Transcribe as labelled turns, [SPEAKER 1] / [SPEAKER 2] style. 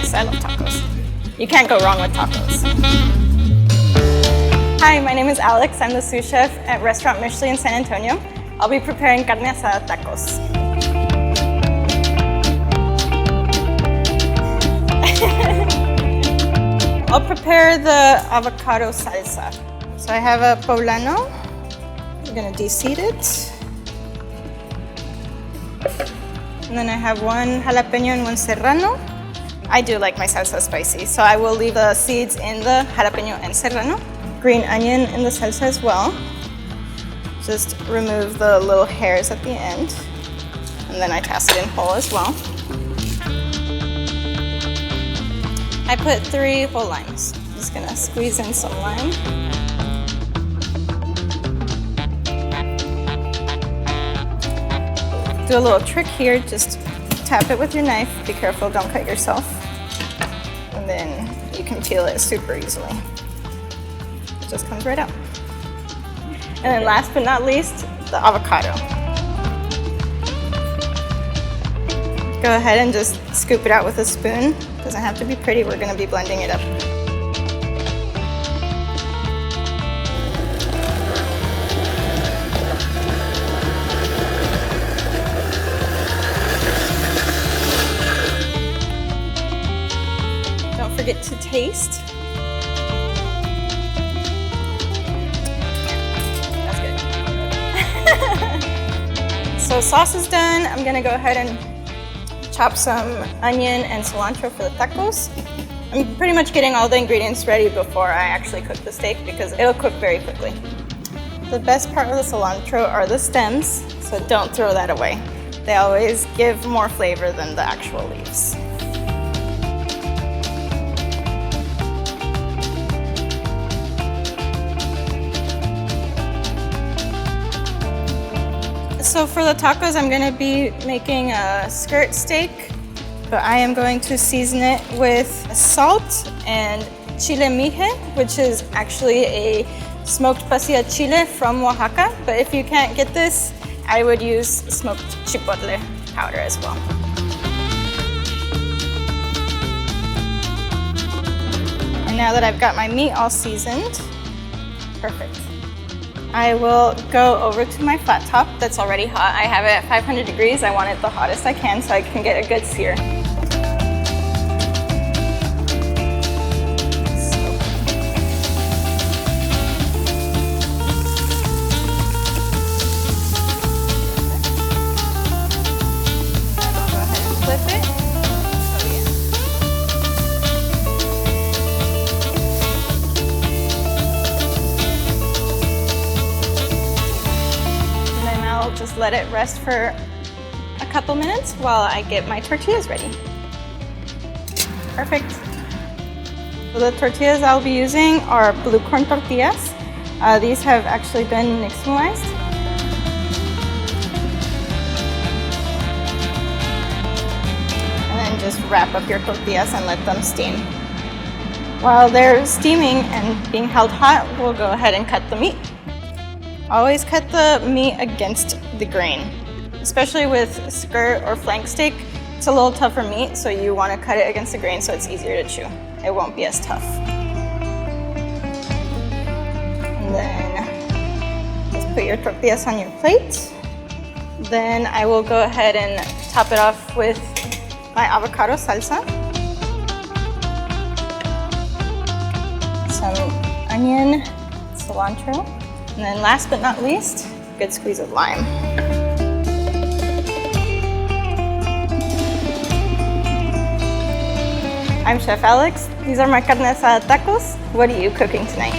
[SPEAKER 1] nice. I love tacos. You can't go wrong with tacos. Hi, my name is Alex. I'm the sous chef at restaurant Mixtili San Antonio. I'll be preparing Carne Asada Tacos. I'll prepare the avocado salsa. So I have a poblano. I'm gonna de-seed it. And then I have one jalapeno and one serrano. I do like my salsa spicy, so I will leave the seeds in the jalapeno and serrano. Green onion in the salsa as well. Just remove the little hairs at the end. And then I toss it in whole as well. I put 3 whole limes. Just gonna squeeze in some lime. Do a little trick here, just tap it with your knife. Be careful, don't cut yourself. And then you can peel it super easily. It just comes right out. And then last but not least, the avocado. Go ahead and just scoop it out with a spoon. Doesn't have to be pretty, we're gonna be blending it up. Don't forget to taste. That's good. So sauce is done. I'm gonna go ahead and chop some onion and cilantro for the tacos. I'm pretty much getting all the ingredients ready before I actually cook the steak because it'll cook very quickly. The best part of the cilantro are the stems, so don't throw that away. They always give more flavor than the actual leaves. So for the tacos, I'm gonna be making a skirt steak, but I am going to season it with salt and chile mije, which is actually a smoked pasilla chile from Oaxaca. But if you can't get this, I would use smoked chipotle powder as well. And now that I've got my meat all seasoned, perfect. I will go over to my flat top that's already hot. I have it at 500 degrees. I want it the hottest I can so I can get a good sear. Go ahead and flip it. Just let it rest for a couple minutes while I get my tortillas ready. Perfect. So the tortillas I'll be using are blue corn tortillas. These have actually been nixtamalized. And then just wrap up your tortillas and let them steam. While they're steaming and being held hot, we'll go ahead and cut the meat. Always cut the meat against the grain, especially with skirt or flank steak. It's a little tougher meat, so you want to cut it against the grain so it's easier to chew. It won't be as tough. And then just put your tortillas on your plate. Then I will go ahead and top it off with my avocado salsa. Some onion, cilantro. And then last but not least, a good squeeze of lime. I'm Chef Alex. These are my Carne Asada Tacos. What are you cooking tonight?